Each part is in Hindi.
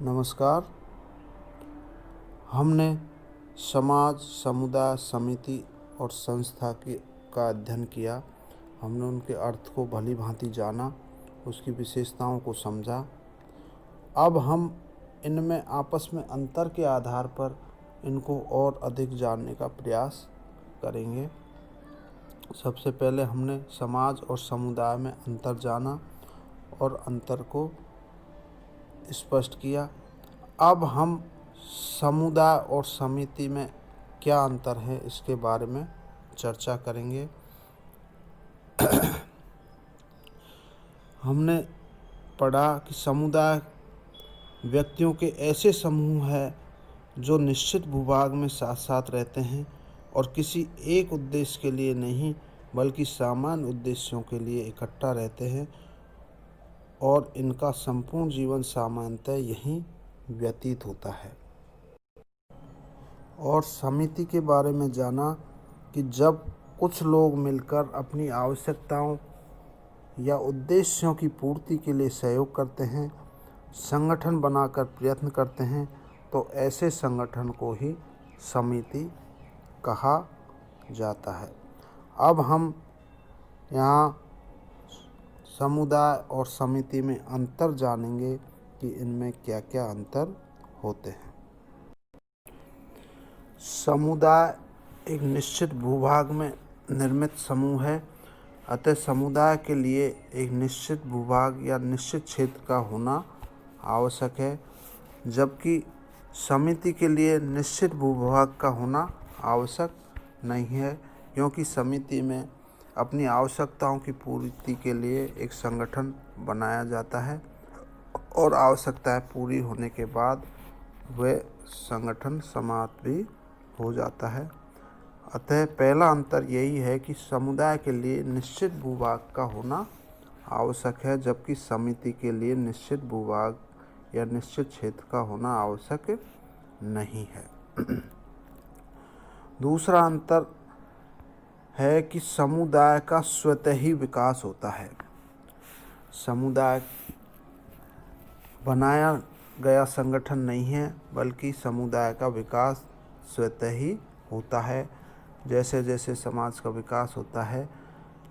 नमस्कार। हमने समाज, समुदाय, समिति और संस्था का अध्ययन किया। हमने उनके अर्थ को भली भांति जाना, उसकी विशेषताओं को समझा। अब हम इनमें आपस में अंतर के आधार पर इनको और अधिक जानने का प्रयास करेंगे। सबसे पहले हमने समाज और समुदाय में अंतर जाना और अंतर को स्पष्ट किया। अब हम समुदाय और समिति में क्या अंतर है इसके बारे में चर्चा करेंगे। हमने पढ़ा कि समुदाय व्यक्तियों के ऐसे समूह है जो निश्चित भूभाग में साथ साथ रहते हैं और किसी एक उद्देश्य के लिए नहीं बल्कि सामान्य उद्देश्यों के लिए इकट्ठा रहते हैं और इनका संपूर्ण जीवन सामान्यतः यहीं व्यतीत होता है। और समिति के बारे में जाना कि जब कुछ लोग मिलकर अपनी आवश्यकताओं या उद्देश्यों की पूर्ति के लिए सहयोग करते हैं, संगठन बनाकर प्रयत्न करते हैं, तो ऐसे संगठन को ही समिति कहा जाता है। अब हम यहाँ समुदाय और समिति में अंतर जानेंगे कि इनमें क्या क्या अंतर होते हैं। समुदाय एक निश्चित भूभाग में निर्मित समूह है, अतः समुदाय के लिए एक निश्चित भूभाग या निश्चित क्षेत्र का होना आवश्यक है, जबकि समिति के लिए निश्चित भूभाग का होना आवश्यक नहीं है, क्योंकि समिति में अपनी आवश्यकताओं की पूर्ति के लिए एक संगठन बनाया जाता है और आवश्यकताएं पूरी होने के बाद वह संगठन समाप्त भी हो जाता है। अतः पहला अंतर यही है कि समुदाय के लिए निश्चित भूभाग का होना आवश्यक है, जबकि समिति के लिए निश्चित भूभाग या निश्चित क्षेत्र का होना आवश्यक नहीं है। दूसरा अंतर है कि समुदाय का स्वतः ही विकास होता है। समुदाय बनाया गया संगठन नहीं है, बल्कि समुदाय का विकास स्वतः ही होता है। जैसे जैसे समाज का विकास होता है,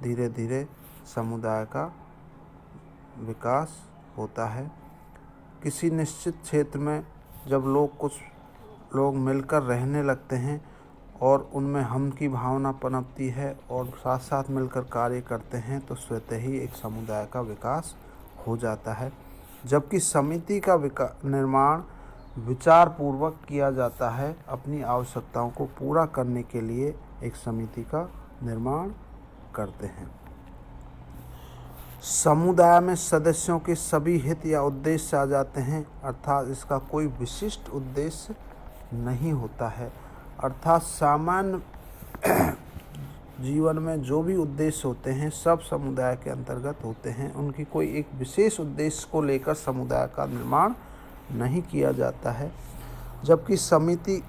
धीरे धीरे समुदाय का विकास होता है। किसी निश्चित क्षेत्र में जब कुछ लोग मिलकर रहने लगते हैं और उनमें हम की भावना पनपती है और साथ साथ मिलकर कार्य करते हैं, तो स्वतः ही एक समुदाय का विकास हो जाता है। जबकि समिति का निर्माण विचार पूर्वक किया जाता है। अपनी आवश्यकताओं को पूरा करने के लिए एक समिति का निर्माण करते हैं। समुदाय में सदस्यों के सभी हित या उद्देश्य आ जाते हैं, अर्थात इसका कोई विशिष्ट उद्देश्य नहीं होता है। अर्थात सामान्य जीवन में जो भी उद्देश्य होते हैं सब समुदाय के अंतर्गत होते हैं। उनकी कोई एक विशेष उद्देश्य को लेकर समुदाय का निर्माण नहीं किया जाता है, जबकि समिति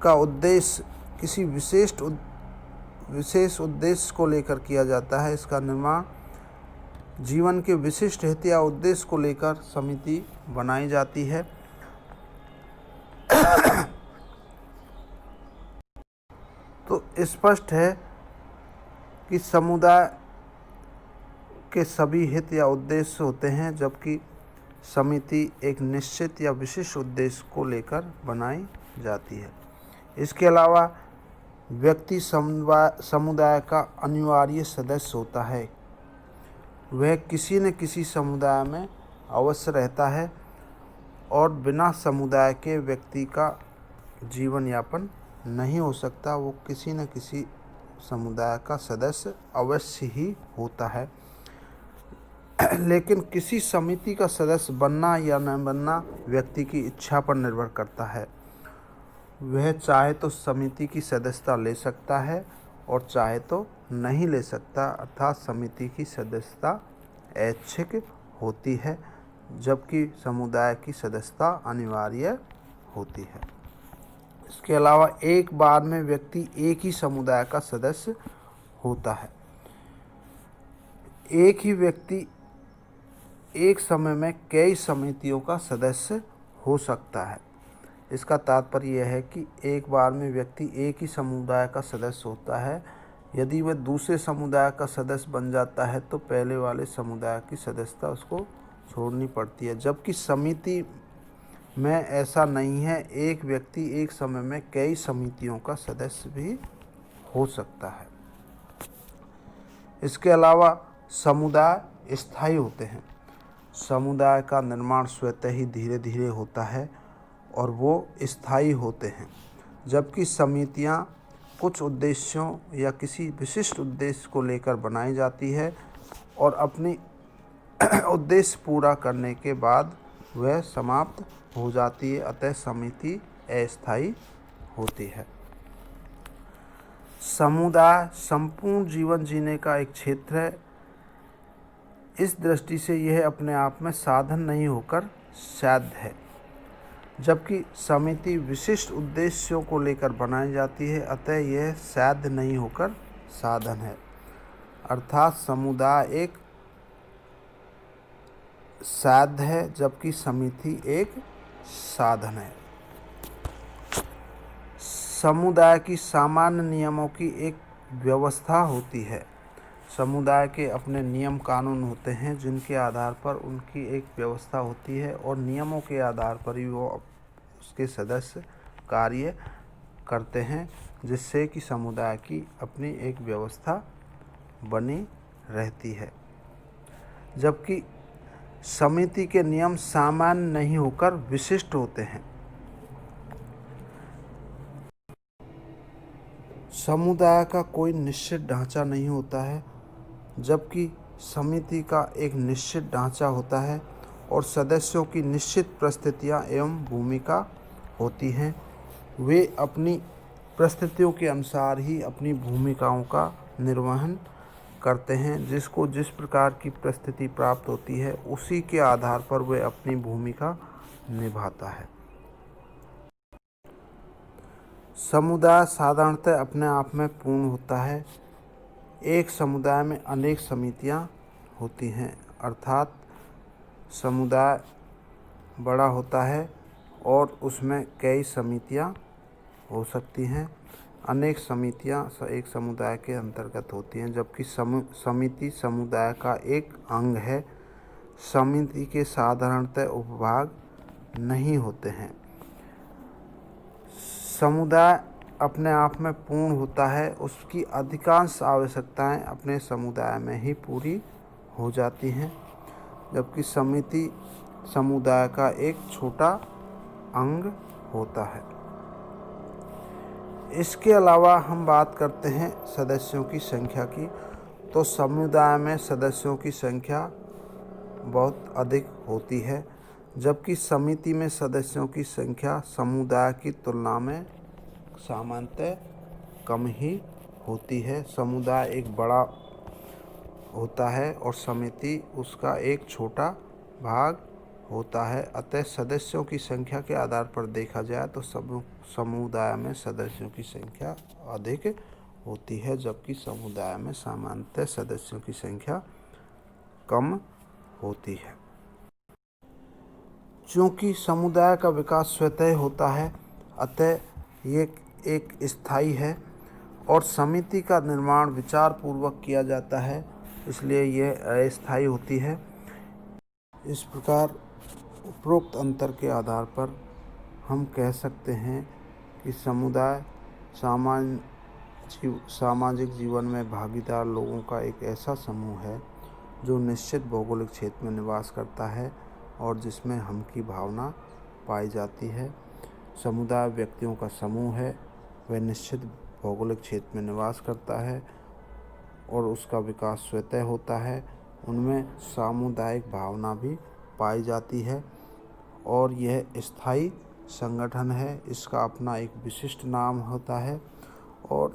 का उद्देश्य किसी विशेष उद्देश्य को लेकर किया जाता है। इसका निर्माण जीवन के विशिष्ट हित या उद्देश्य को लेकर समिति बनाई जाती है। तो स्पष्ट है कि समुदाय के सभी हित या उद्देश्य होते हैं, जबकि समिति एक निश्चित या विशिष्ट उद्देश्य को लेकर बनाई जाती है। इसके अलावा व्यक्ति समुदाय का अनिवार्य सदस्य होता है। वह किसी न किसी समुदाय में अवश्य रहता है और बिना समुदाय के व्यक्ति का जीवन यापन नहीं हो सकता। वो किसी न किसी समुदाय का सदस्य अवश्य ही होता है। लेकिन किसी समिति का सदस्य बनना या न बनना व्यक्ति की इच्छा पर निर्भर करता है। वह चाहे तो समिति की सदस्यता ले सकता है और चाहे तो नहीं ले सकता, अर्थात समिति की सदस्यता ऐच्छिक होती है, जबकि समुदाय की सदस्यता अनिवार्य होती है। इसके अलावा एक बार में व्यक्ति एक ही समुदाय का सदस्य होता है। एक ही व्यक्ति एक समय में कई समितियों का सदस्य हो सकता है। इसका तात्पर्य यह है कि एक बार में व्यक्ति एक ही समुदाय का सदस्य होता है। यदि वह दूसरे समुदाय का सदस्य बन जाता है तो पहले वाले समुदाय की सदस्यता उसको छोड़नी पड़ती है, जबकि समिति में ऐसा नहीं है। एक व्यक्ति एक समय में कई समितियों का सदस्य भी हो सकता है। इसके अलावा समुदाय स्थायी होते हैं। समुदाय का निर्माण स्वतः ही धीरे धीरे होता है और वो स्थायी होते हैं, जबकि समितियां कुछ उद्देश्यों या किसी विशिष्ट उद्देश्य को लेकर बनाई जाती है और अपनी उद्देश्य पूरा करने के बाद वह समाप्त हो जाती है, अतः समिति अस्थायी होती है। समुदाय संपूर्ण जीवन जीने का एक क्षेत्र है। इस दृष्टि से यह अपने आप में साधन नहीं होकर साध्य है, जबकि समिति विशिष्ट उद्देश्यों को लेकर बनाई जाती है, अतः यह साध्य नहीं होकर साधन है। अर्थात समुदाय एक साध्य है जबकि समिति एक साधन है। समुदाय की सामान्य नियमों की एक व्यवस्था होती है। समुदाय के अपने नियम कानून होते हैं जिनके आधार पर उनकी एक व्यवस्था होती है और नियमों के आधार पर ही वो उसके सदस्य कार्य करते हैं, जिससे कि समुदाय की अपनी एक व्यवस्था बनी रहती है। जबकि समिति के नियम सामान्य नहीं होकर विशिष्ट होते हैं। समुदाय का कोई निश्चित ढांचा नहीं होता है, जबकि समिति का एक निश्चित ढांचा होता है और सदस्यों की निश्चित परिस्थितियां एवं भूमिका होती हैं। वे अपनी परिस्थितियों के अनुसार ही अपनी भूमिकाओं का निर्वहन करते हैं। जिसको जिस प्रकार की परिस्थिति प्राप्त होती है उसी के आधार पर वह अपनी भूमिका निभाता है। समुदाय साधारणतः अपने आप में पूर्ण होता है। एक समुदाय में अनेक समितियां होती हैं, अर्थात समुदाय बड़ा होता है और उसमें कई समितियां हो सकती हैं। अनेक समितियां एक समुदाय के अंतर्गत होती हैं, जबकि समिति समुदाय का एक अंग है। समिति के साधारणतः उपभाग नहीं होते हैं। समुदाय अपने आप में पूर्ण होता है, उसकी अधिकांश आवश्यकताएं अपने समुदाय में ही पूरी हो जाती हैं, जबकि समिति समुदाय का एक छोटा अंग होता है। इसके अलावा हम बात करते हैं सदस्यों की संख्या की, तो समुदाय में सदस्यों की संख्या बहुत अधिक होती है, जबकि समिति में सदस्यों की संख्या समुदाय की तुलना में सामान्यतः कम ही होती है। समुदाय एक बड़ा होता है और समिति उसका एक छोटा भाग होता है, अतः सदस्यों की संख्या के आधार पर देखा जाए तो समुदाय में सदस्यों की संख्या अधिक होती है, जबकि समुदाय में सामान्यतः सदस्यों की संख्या कम होती है। चूँकि समुदाय का विकास स्वतः होता है, अतः ये एक स्थायी है और समिति का निर्माण विचार पूर्वक किया जाता है, इसलिए यह अस्थायी होती है। इस प्रकार उपरोक्त अंतर के आधार पर हम कह सकते हैं कि समुदाय सामाजिक जीवन में भागीदार लोगों का एक ऐसा समूह है जो निश्चित भौगोलिक क्षेत्र में निवास करता है और जिसमें हम की भावना पाई जाती है। समुदाय व्यक्तियों का समूह है, वह निश्चित भौगोलिक क्षेत्र में निवास करता है और उसका विकास स्वतः होता है। उनमें सामुदायिक भावना भी पाई जाती है और यह स्थायी संगठन है। इसका अपना एक विशिष्ट नाम होता है और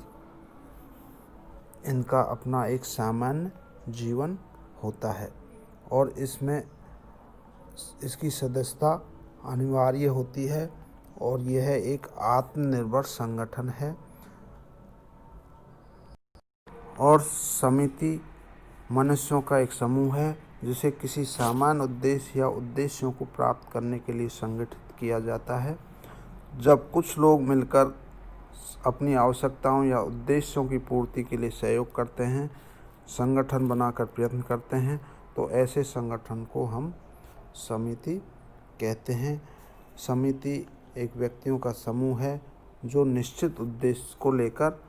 इनका अपना एक सामान्य जीवन होता है और इसमें इसकी सदस्यता अनिवार्य होती है और यह एक आत्मनिर्भर संगठन है। और समिति मनुष्यों का एक समूह है जिसे किसी सामान्य उद्देश्य या उद्देश्यों को प्राप्त करने के लिए संगठित किया जाता है। जब कुछ लोग मिलकर अपनी आवश्यकताओं या उद्देश्यों की पूर्ति के लिए सहयोग करते हैं, संगठन बनाकर प्रयत्न करते हैं, तो ऐसे संगठन को हम समिति कहते हैं। समिति एक व्यक्तियों का समूह है जो निश्चित उद्देश्य को लेकर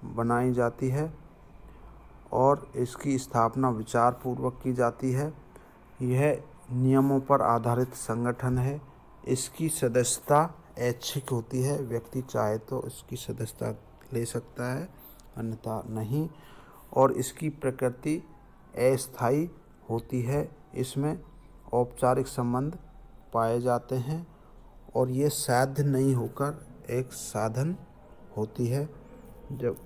बनाई जाती है और इसकी स्थापना विचारपूर्वक की जाती है। यह नियमों पर आधारित संगठन है। इसकी सदस्यता ऐच्छिक होती है, व्यक्ति चाहे तो इसकी सदस्यता ले सकता है, अन्यथा नहीं। और इसकी प्रकृति अस्थायी होती है। इसमें औपचारिक संबंध पाए जाते हैं और ये साध्य नहीं होकर एक साधन होती है। जब